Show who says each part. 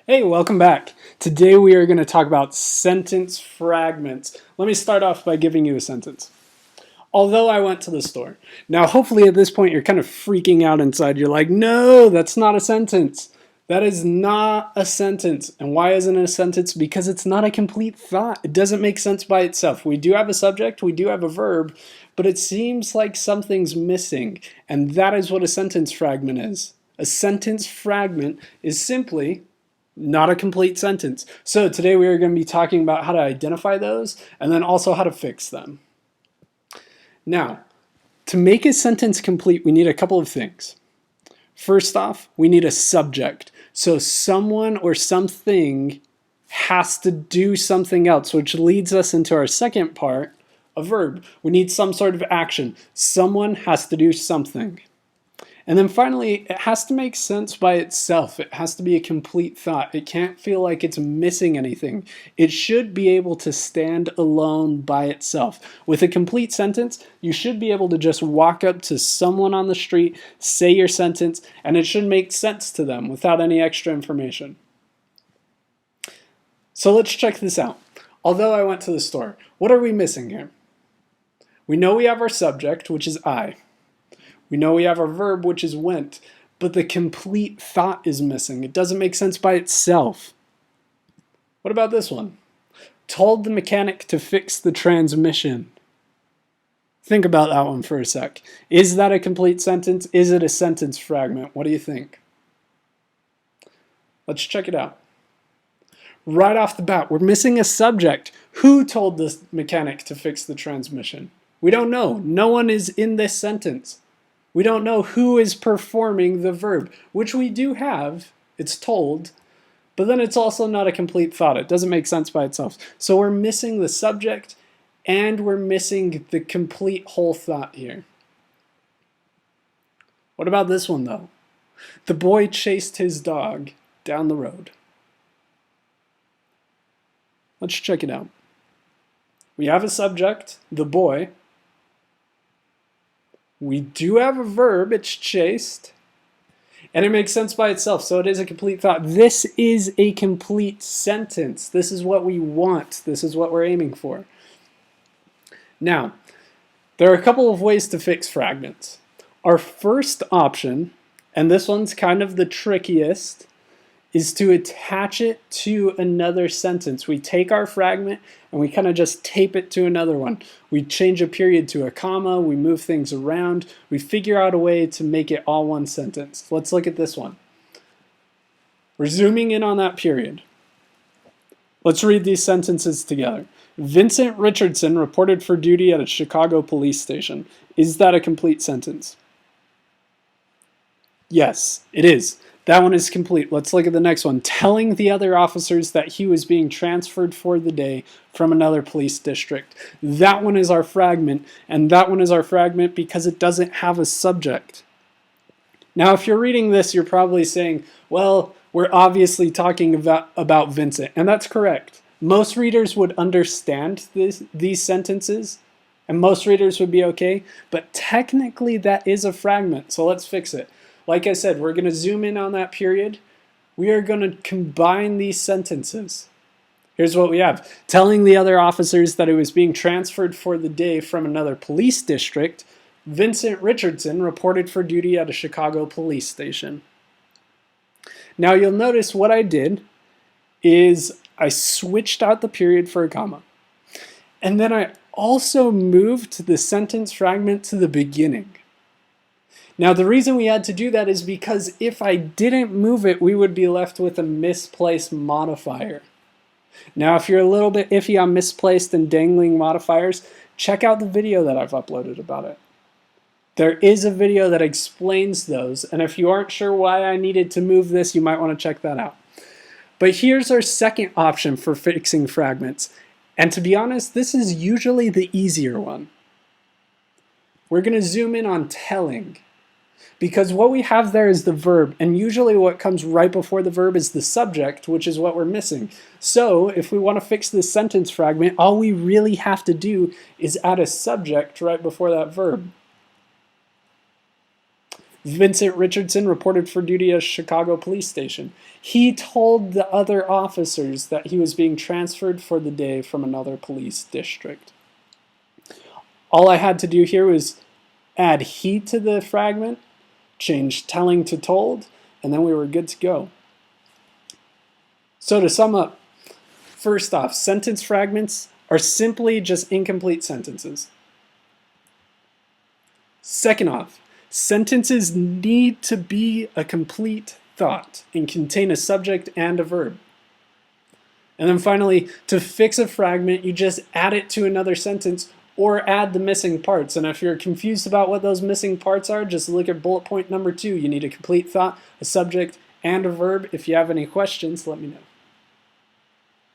Speaker 1: Hey, welcome back. Today we are going to talk about sentence fragments. Let me start off by giving you a sentence. Although I went to the store. Now, hopefully at this point you're kind of freaking out inside. You're like, no, that's not a sentence. That is not a sentence. And why isn't it a sentence? Because it's not a complete thought. It doesn't make sense by itself. We do have a subject, we do have a verb, but it seems like something's missing. And that is what a sentence fragment is. A sentence fragment is simply not a complete sentence. So today we are going to be talking about how to identify those and then also how to fix them. Now, to make a sentence complete, we need a couple of things. First off, we need a subject. So someone or something has to do something else, which leads us into our second part, a verb. We need some sort of action. Someone has to do something. And then finally, it has to make sense by itself. It has to be a complete thought. It can't feel like it's missing anything. It should be able to stand alone by itself. With a complete sentence, you should be able to just walk up to someone on the street, say your sentence, and it should make sense to them without any extra information. So let's check this out. Although I went to the store, what are we missing here? We know we have our subject, which is I. We know we have our verb, which is went, but the complete thought is missing. It doesn't make sense by itself. What about this one? Told the mechanic to fix the transmission. Think about that one for a sec. Is that a complete sentence? Is it a sentence fragment? What do you think? Let's check it out. Right off the bat, we're missing a subject. Who told the mechanic to fix the transmission? We don't know. No one is in this sentence. We don't know who is performing the verb, which we do have, it's told, but then it's also not a complete thought. It doesn't make sense by itself. So we're missing the subject and we're missing the complete whole thought here. What about this one though? The boy chased his dog down the road. Let's check it out. We have a subject, the boy. We do have a verb, it's chased, and it makes sense by itself, so it is a complete thought. This is a complete sentence. This is what we want. This is what we're aiming for. Now, there are a couple of ways to fix fragments. Our first option, and this one's kind of the trickiest, is to attach it to another sentence. We take our fragment and we kind of just tape it to another one. We change a period to a comma, we move things around, we figure out a way to make it all one sentence. Let's look at this one. We're zooming in on that period. Let's read these sentences together. Vincent Richardson reported for duty at a Chicago police station. Is that a complete sentence? Yes, it is. That one is complete. Let's look at the next one. Telling the other officers that he was being transferred for the day from another police district. That one is our fragment, and that one is our fragment because it doesn't have a subject. Now, if you're reading this, you're probably saying, well, we're obviously talking about Vincent, and that's correct. Most readers would understand these sentences, and most readers would be okay, but technically that is a fragment, so let's fix it. Like I said, we're going to zoom in on that period. We are going to combine these sentences. Here's what we have. Telling the other officers that he was being transferred for the day from another police district, Vincent Richardson reported for duty at a Chicago police station. Now you'll notice what I did is I switched out the period for a comma. And then I also moved the sentence fragment to the beginning. Now, the reason we had to do that is because if I didn't move it, we would be left with a misplaced modifier. Now, if you're a little bit iffy on misplaced and dangling modifiers, check out the video that I've uploaded about it. There is a video that explains those, and if you aren't sure why I needed to move this, you might want to check that out. But here's our second option for fixing fragments, and to be honest, this is usually the easier one. We're going to zoom in on telling. Because what we have there is the verb, and usually what comes right before the verb is the subject, which is what we're missing. So if we want to fix this sentence fragment, all we really have to do is add a subject right before that verb. Vincent Richardson reported for duty at Chicago Police Station. He told the other officers that he was being transferred for the day from another police district. All I had to do here was add he to the fragment, change telling to told, and then we were good to go. So to sum up, first off, sentence fragments are simply just incomplete sentences. Second off, sentences need to be a complete thought and contain a subject and a verb. And then finally, to fix a fragment, you just add it to another sentence or add the missing parts. And if you're confused about what those missing parts are, just look at bullet point number 2. You need a complete thought, a subject, and a verb. If you have any questions, let me know.